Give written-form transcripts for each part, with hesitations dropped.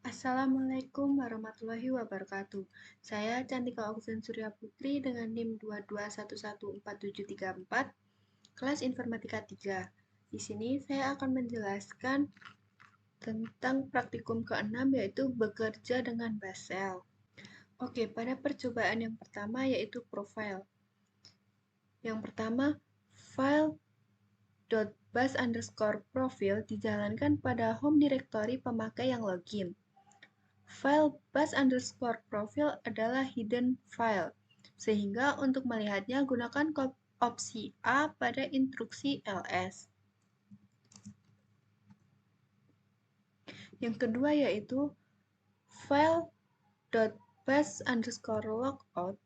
Assalamualaikum warahmatullahi wabarakatuh. Saya Cantika Oksan Surya Putri dengan NIM 22114734, kelas Informatika 3. Di sini saya akan menjelaskan tentang praktikum ke-6 yaitu bekerja dengan Basel. Oke, pada percobaan yang pertama yaitu profile. Yang pertama, file.bus_profile dijalankan pada home directory pemakai yang login. File bus_profile adalah hidden file, sehingga untuk melihatnya gunakan opsi A pada instruksi ls. Yang kedua yaitu file.bus_logout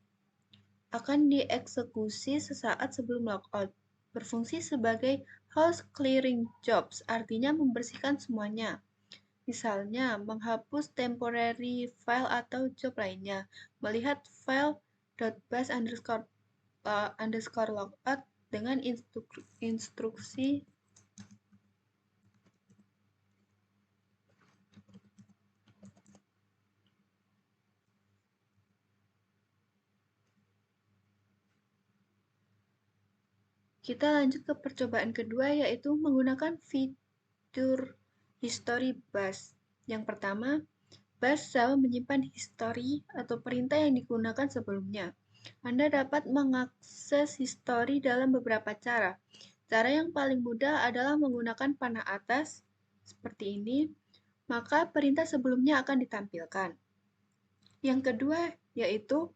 akan dieksekusi sesaat sebelum logout, berfungsi sebagai house clearing jobs, artinya membersihkan semuanya. Misalnya, menghapus temporary file atau job lainnya. Melihat file.bus_logout dengan instruksi Kita lanjut ke percobaan kedua, yaitu menggunakan fitur history bus. Yang pertama, bus cell menyimpan history atau perintah yang digunakan sebelumnya. Anda dapat mengakses history dalam beberapa cara. Cara yang paling mudah adalah menggunakan panah atas, seperti ini, maka perintah sebelumnya akan ditampilkan. Yang kedua, yaitu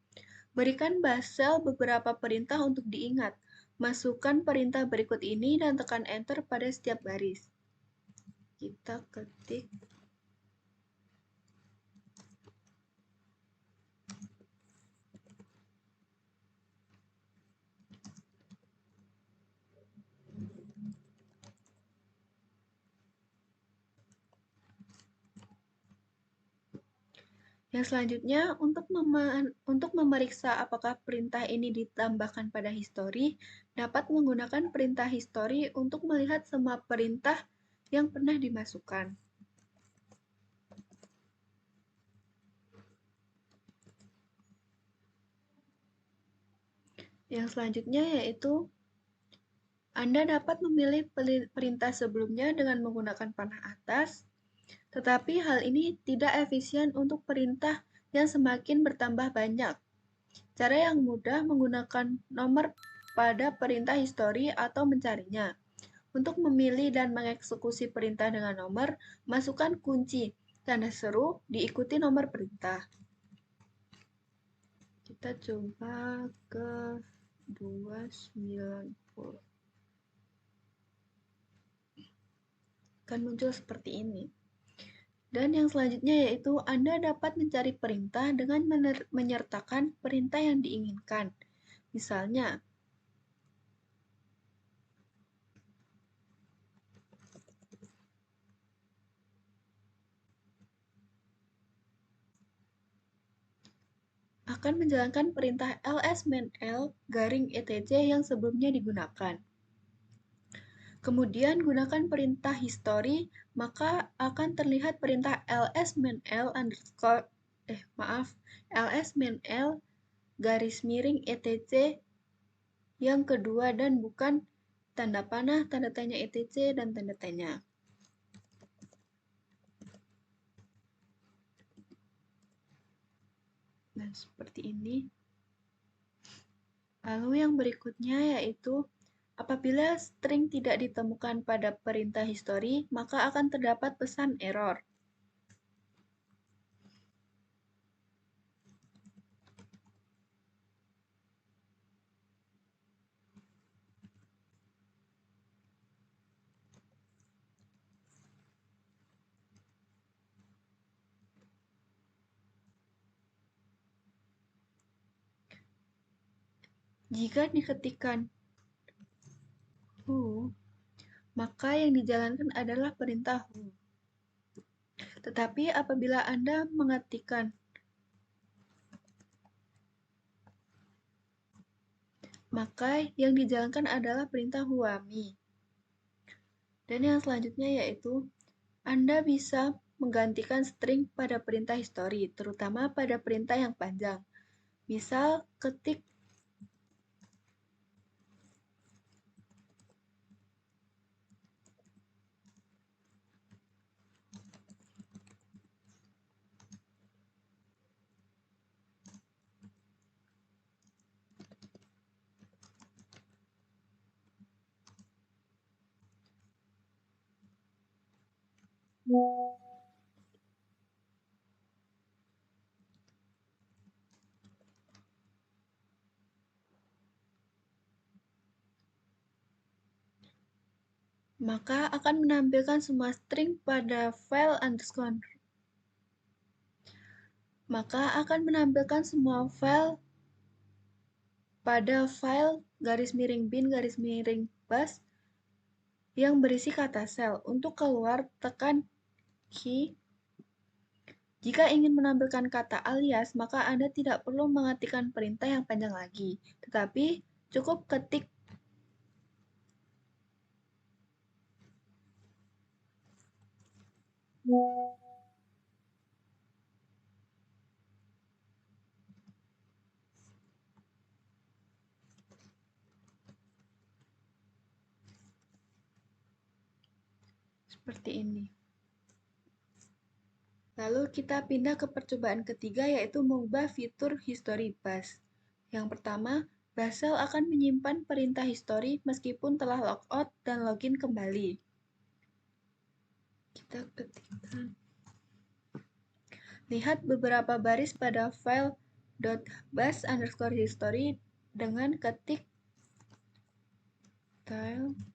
berikan Basel beberapa perintah untuk diingat. Masukkan perintah berikut ini dan tekan Enter pada setiap baris. Kita ketik Yang selanjutnya, untuk memeriksa apakah perintah ini ditambahkan pada history, dapat menggunakan perintah history untuk melihat semua perintah yang pernah dimasukkan. Yang selanjutnya yaitu Anda dapat memilih perintah sebelumnya dengan menggunakan panah atas, tetapi hal ini tidak efisien untuk perintah yang semakin bertambah banyak. Cara yang mudah menggunakan nomor pada perintah history atau mencarinya. Untuk memilih dan mengeksekusi perintah dengan nomor, masukkan kunci tanda seru diikuti nomor perintah. Kita coba ke 290. Akan muncul seperti ini. Dan yang selanjutnya yaitu Anda dapat mencari perintah dengan menyertakan perintah yang diinginkan. Misalnya, akan menjalankan perintah ls-l-etc yang sebelumnya digunakan. Kemudian gunakan perintah history, maka akan terlihat perintah ls-l garis miring etc yang kedua dan bukan tanda panah, tanda tanya etc dan tanda tanya. Nah, seperti ini. Lalu yang berikutnya yaitu apabila string tidak ditemukan pada perintah history, maka akan terdapat pesan error. Jika diketikkan who, maka yang dijalankan adalah perintah who. Tetapi apabila Anda mengetikkan maka yang dijalankan adalah perintah whoami. Dan yang selanjutnya yaitu Anda bisa menggantikan string pada perintah history, terutama pada perintah yang panjang. Misal, ketik maka akan menampilkan semua string pada file underscore garis miring bin garis miring bus yang berisi kata sel. Untuk keluar, tekan key. Jika ingin menampilkan kata alias, maka Anda tidak perlu mengetikkan perintah yang panjang lagi, tetapi cukup ketik seperti ini. Lalu kita pindah ke percobaan ketiga, yaitu mengubah fitur history bus. Yang pertama, bus shell akan menyimpan perintah history meskipun telah logout dan login kembali. Kita ketikkan. Lihat beberapa baris pada file .bus_history dengan ketik tile.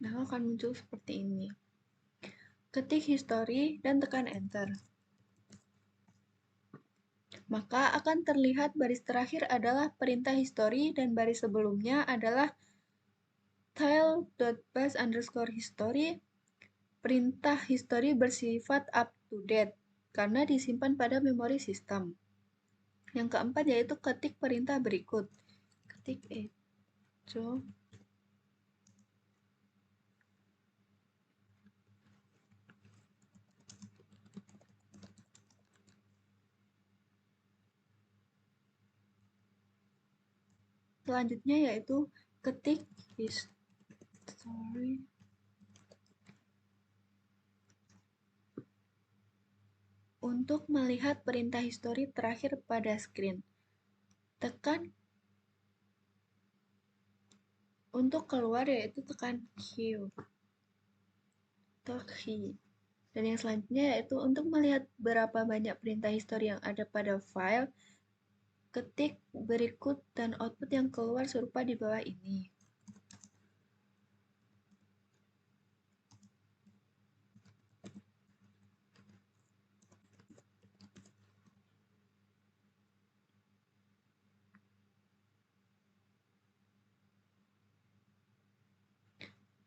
Nah, akan muncul seperti ini. Ketik history dan tekan enter. Maka akan terlihat baris terakhir adalah perintah history dan baris sebelumnya adalah tile.bus_history. Perintah history bersifat up to date karena disimpan pada memori sistem. Yang keempat yaitu ketik perintah berikut. Ketik echo. Selanjutnya yaitu ketik history untuk melihat perintah history terakhir pada screen. Tekan untuk keluar yaitu tekan Q atau key. Dan yang selanjutnya yaitu untuk melihat berapa banyak perintah history yang ada pada file, ketik berikut dan output yang keluar serupa di bawah ini.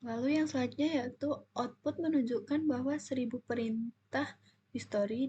Lalu yang selanjutnya yaitu output menunjukkan bahwa 1000 perintah history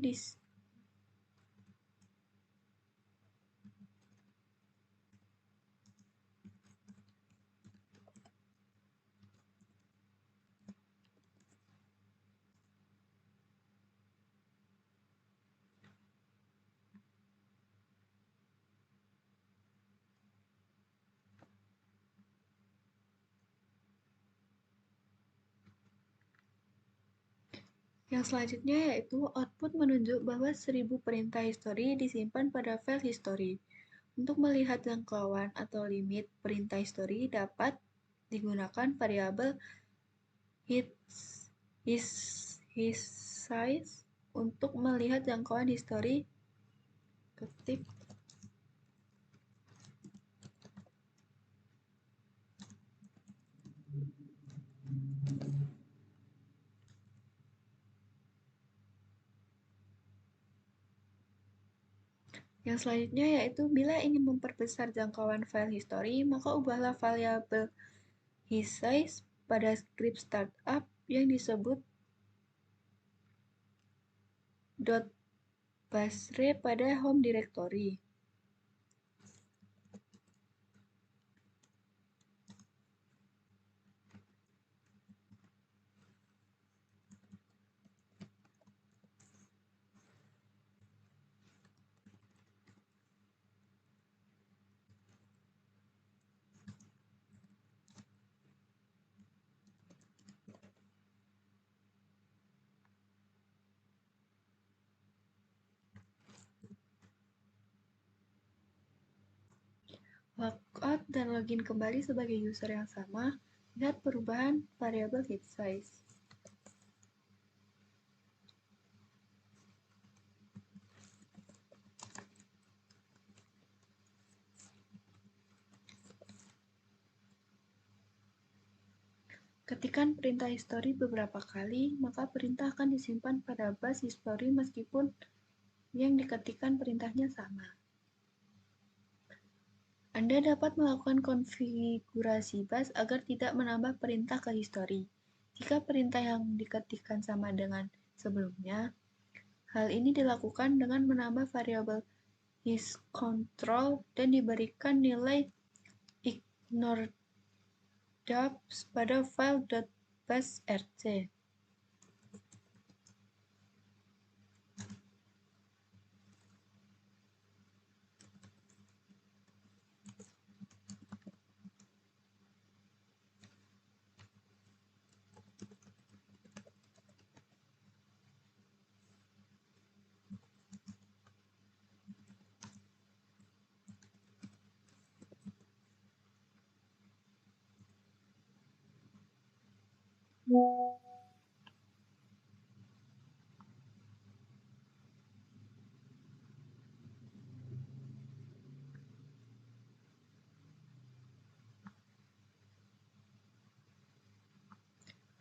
Yang selanjutnya yaitu output menunjuk bahwa 1000 perintah history disimpan pada file history. Untuk melihat jangkauan atau limit perintah history dapat digunakan variabel size untuk melihat jangkauan history. Ketik Yang selanjutnya yaitu bila ingin memperbesar jangkauan file history, maka ubahlah variabel size pada script startup yang disebut .basre pada home directory. Logout dan login kembali sebagai user yang sama, lihat perubahan variabel heap size. Ketikkan perintah history beberapa kali, maka perintah akan disimpan pada bus history meskipun yang diketikkan perintahnya sama. Anda dapat melakukan konfigurasi bus agar tidak menambah perintah ke history. Jika perintah yang diketikkan sama dengan sebelumnya, hal ini dilakukan dengan menambah variabel isControl dan diberikan nilai ignoredubs pada file.busrc.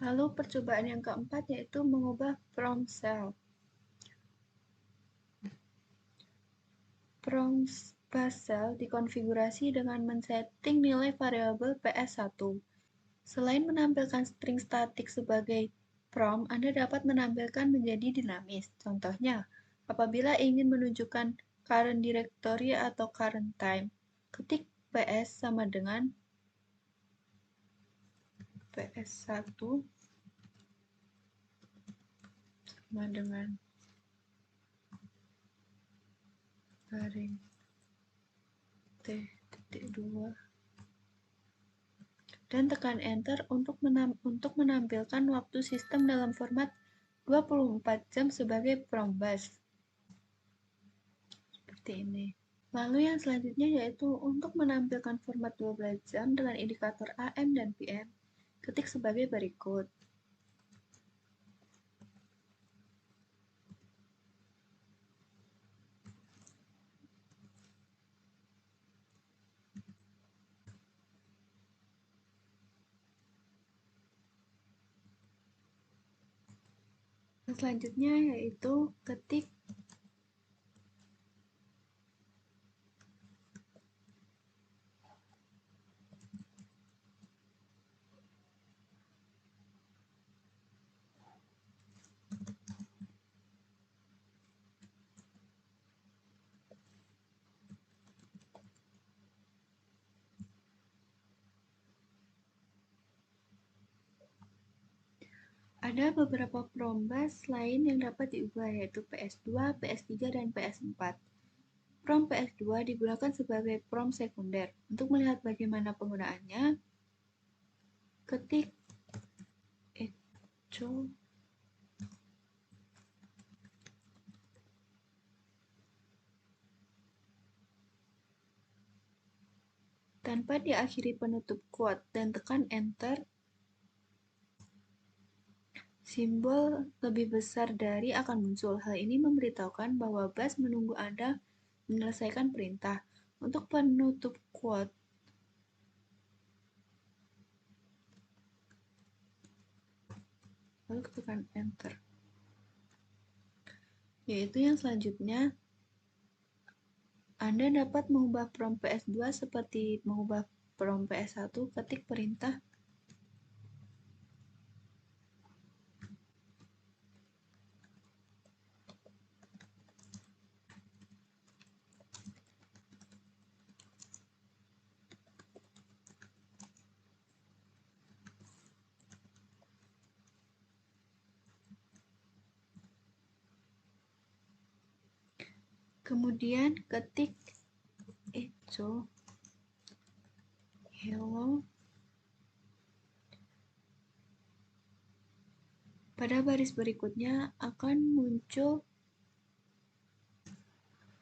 Lalu percobaan yang keempat yaitu mengubah prompt cell. Prompt bus cell dikonfigurasi dengan men-setting nilai variabel PS1. Selain menampilkan string statik sebagai prompt, Anda dapat menampilkan menjadi dinamis. Contohnya, apabila ingin menunjukkan current directory atau current time, ketik PS sama dengan PS1 sama dengan garing T.2 dan tekan enter untuk menampilkan waktu sistem dalam format 24 jam sebagai prompt bus. Seperti ini. Lalu yang selanjutnya yaitu untuk menampilkan format 12 jam dengan indikator AM dan PM, ketik sebagai berikut. Yang selanjutnya yaitu ketik ada beberapa prompt bus lain yang dapat diubah yaitu PS2, PS3, dan PS4. Prompt PS2 digunakan sebagai prompt sekunder. Untuk melihat bagaimana penggunaannya, ketik echo tanpa diakhiri penutup quote dan tekan enter. Simbol lebih besar dari akan muncul. Hal ini memberitahukan bahwa bus menunggu Anda menyelesaikan perintah. Untuk penutup quote, lalu tekan enter. Yaitu yang selanjutnya, Anda dapat mengubah prompt PS2 seperti mengubah prompt PS1, ketik perintah kemudian ketik echo hello. Pada baris berikutnya akan muncul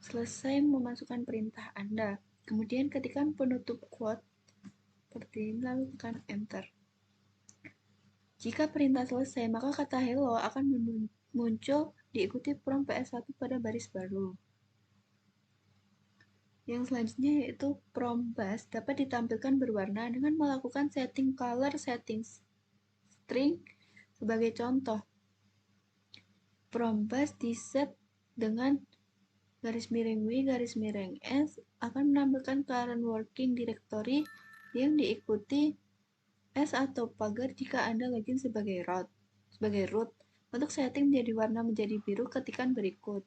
selesai memasukkan perintah Anda. Kemudian ketikkan penutup quote seperti ini, lalu tekan enter. Jika perintah selesai, maka kata hello akan muncul diikuti prompt PS1 pada baris baru. Yang selanjutnya yaitu prompt bus dapat ditampilkan berwarna dengan melakukan setting color settings string. Sebagai contoh, prompt bus diset dengan garis miring W garis miring S akan menampilkan current working directory yang diikuti S atau pagar jika Anda login sebagai root. Untuk setting menjadi warna menjadi biru, ketikkan berikut.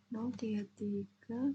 No 33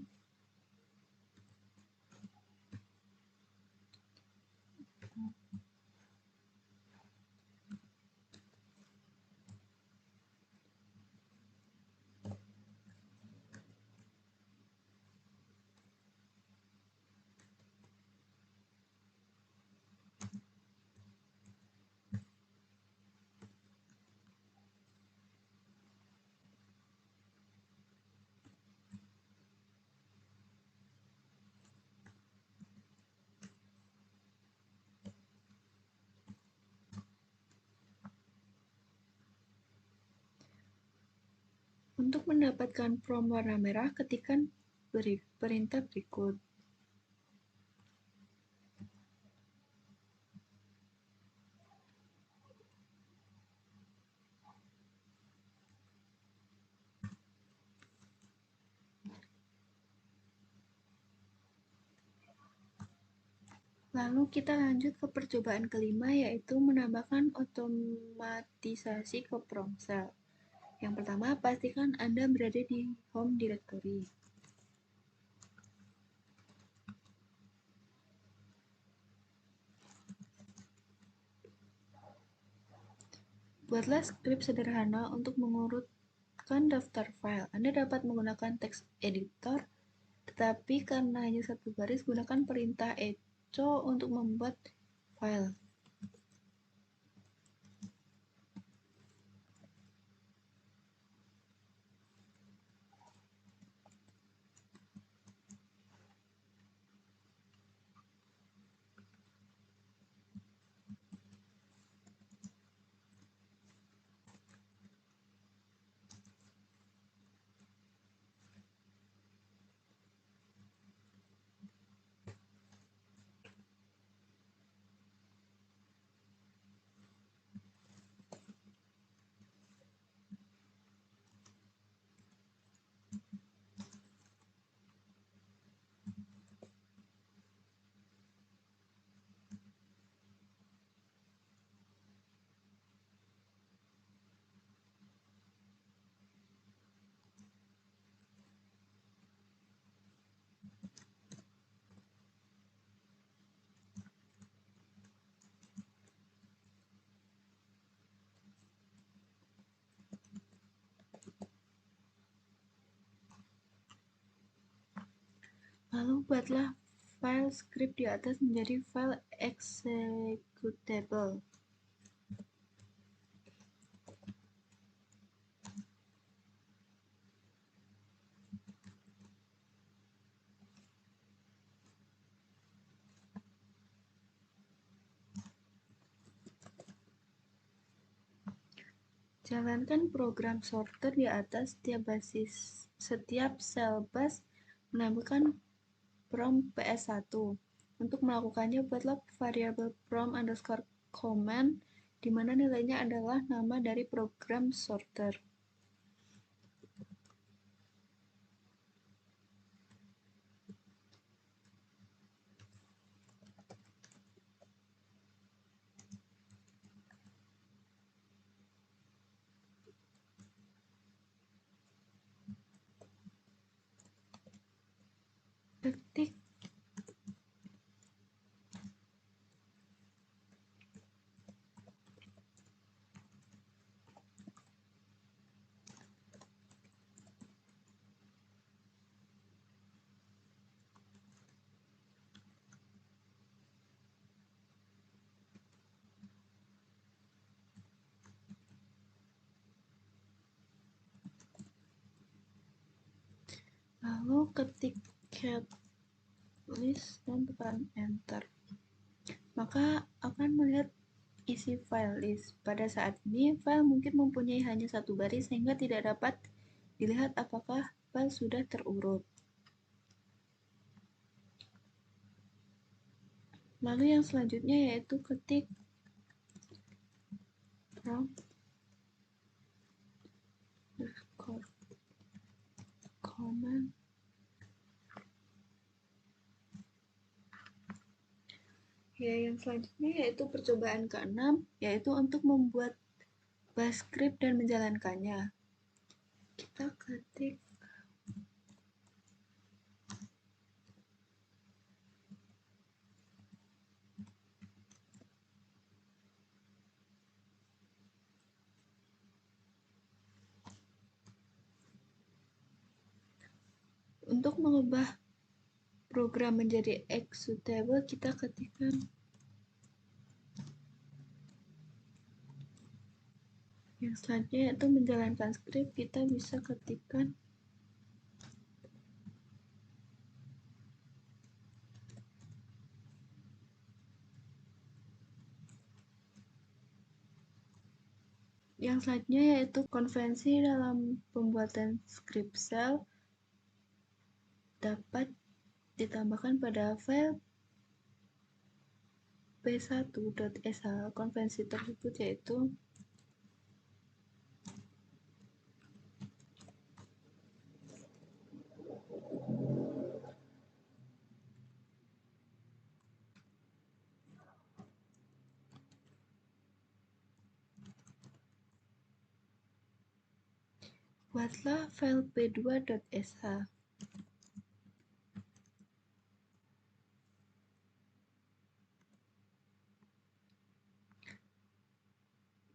Untuk mendapatkan prompt warna merah, ketikkan perintah berikut. Lalu kita lanjut ke percobaan kelima, yaitu menambahkan otomatisasi ke prompt cell. Yang pertama, pastikan Anda berada di home directory. Buatlah skrip sederhana untuk mengurutkan daftar file. Anda dapat menggunakan text editor, tetapi karena hanya satu baris, gunakan perintah echo untuk membuat file. Lalu buatlah file script di atas menjadi file executable. Jalankan program sorter di atas setiap sel bus menampilkan prompt PS1. Untuk melakukannya, buatlah variabel prompt_command di mana nilainya adalah nama dari program sorter. Ketik Lalu ketik cat list dan tekan enter. Maka akan melihat isi file list. Pada saat ini, file mungkin mempunyai hanya satu baris sehingga tidak dapat dilihat apakah file sudah terurut. Lalu yang selanjutnya yaitu ketik prompt command. Ya, yang selanjutnya yaitu percobaan ke-6, yaitu untuk membuat bash script dan menjalankannya. Kita ketik untuk mengubah program menjadi executable, kita ketikkan yang selanjutnya yaitu menjalankan script. Kita bisa ketikkan yang selanjutnya yaitu konvensi dalam pembuatan script shell dapat ditambahkan pada file p1.sh. Konvensi tersebut yaitu buatlah file p2.sh.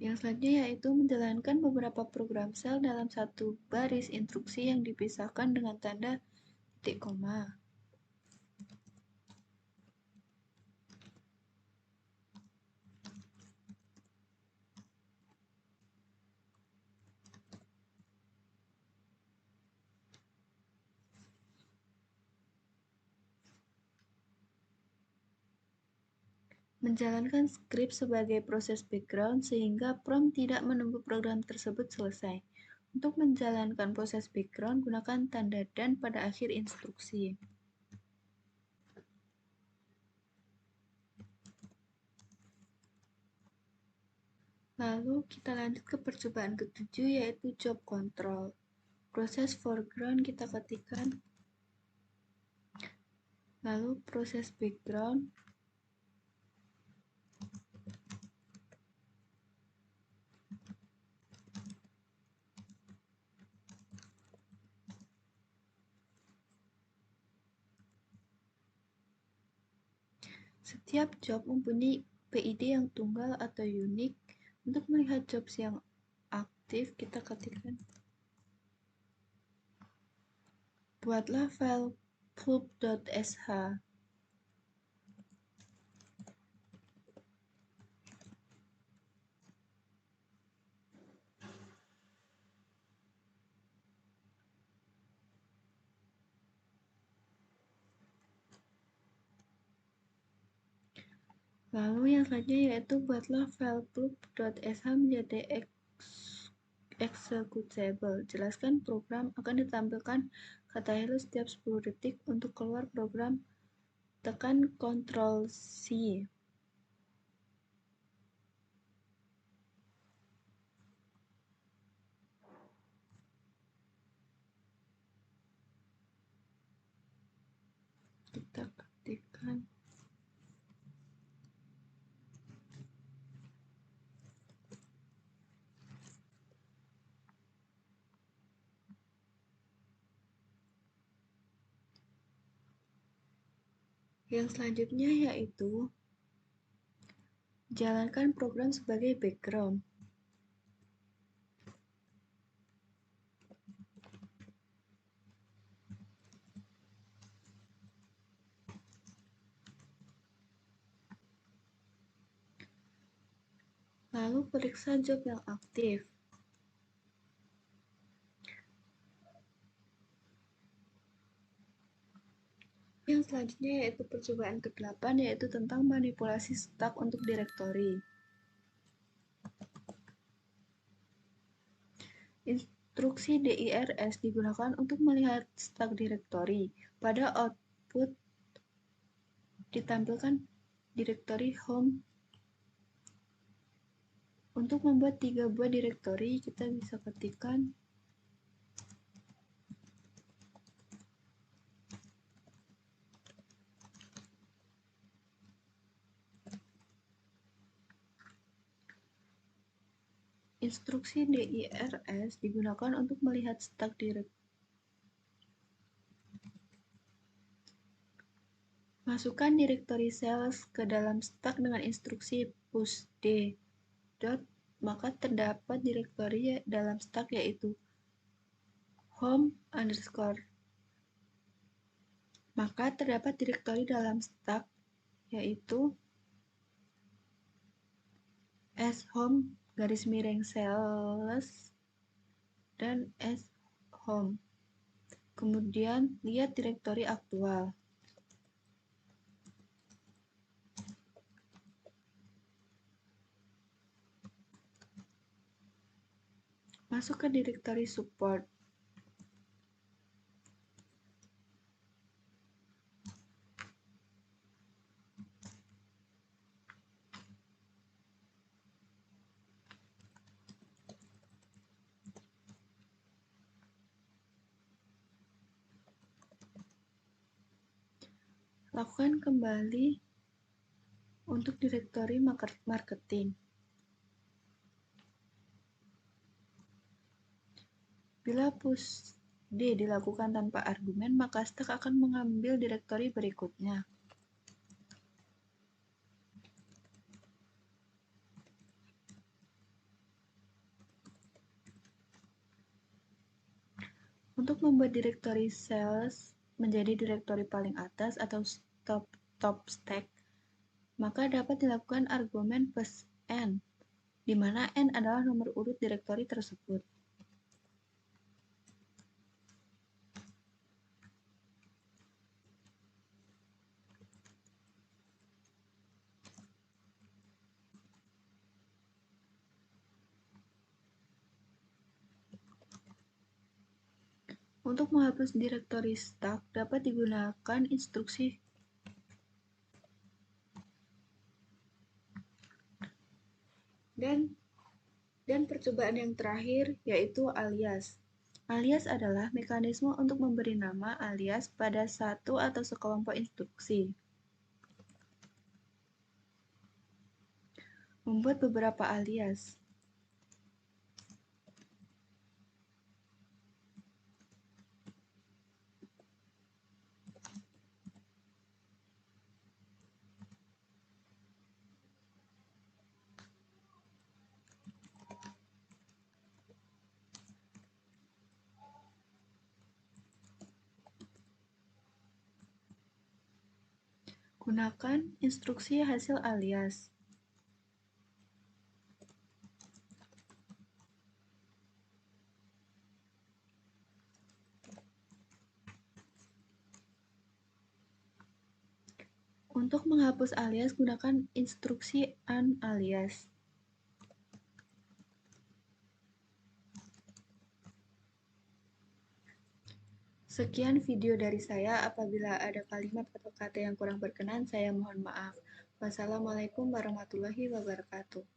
Yang selanjutnya yaitu menjalankan beberapa program shell dalam satu baris instruksi yang dipisahkan dengan tanda titik koma. Menjalankan script sebagai proses background sehingga prompt tidak menunggu program tersebut selesai. Untuk menjalankan proses background, gunakan tanda dan pada akhir instruksi. Lalu kita lanjut ke percobaan ke-7 yaitu job control. Proses foreground kita ketikkan. Lalu proses background. Setiap job mempunyai PID yang tunggal atau unik. Untuk melihat jobs yang aktif, kita ketikkan. Buatlah file plub.sh. Lalu yang selanjutnya yaitu buatlah file plub.sh menjadi executable. Jelaskan program akan ditampilkan kata hello setiap 10 detik. Untuk keluar program, tekan Ctrl+C. Kita ketikkan yang selanjutnya yaitu jalankan program sebagai background. Lalu periksa job yang aktif. Selanjutnya yaitu percobaan ke-8, yaitu tentang manipulasi stak untuk direktori. Instruksi DIRS digunakan untuk melihat stak direktori. Pada output ditampilkan direktori home. Untuk membuat 3 buah direktori, kita bisa ketikkan instruksi DIRS digunakan untuk melihat stak direktori. Masukkan direktori sales ke dalam stak dengan instruksi pushd. Maka terdapat direktori dalam stak yaitu home underscore. Maka terdapat direktori dalam stak yaitu shome _sales dan shome. Kemudian lihat direktori aktual. Masuk ke direktori support. Lakukan kembali untuk direktori marketing. Bila pushd dilakukan tanpa argumen, maka stak akan mengambil direktori berikutnya. Untuk membuat direktori sales menjadi direktori paling atas atau top stack, maka dapat dilakukan argumen plus n, di mana n adalah nomor urut direktori tersebut. Untuk menghapus direktori stak dapat digunakan instruksi dan percobaan yang terakhir yaitu alias. Alias adalah mekanisme untuk memberi nama alias pada satu atau sekelompok instruksi. Membuat beberapa alias. Gunakan instruksi hasil alias. Untuk menghapus alias, gunakan instruksi unalias. Sekian video dari saya. Apabila ada kalimat atau kata yang kurang berkenan, saya mohon maaf. Wassalamualaikum warahmatullahi wabarakatuh.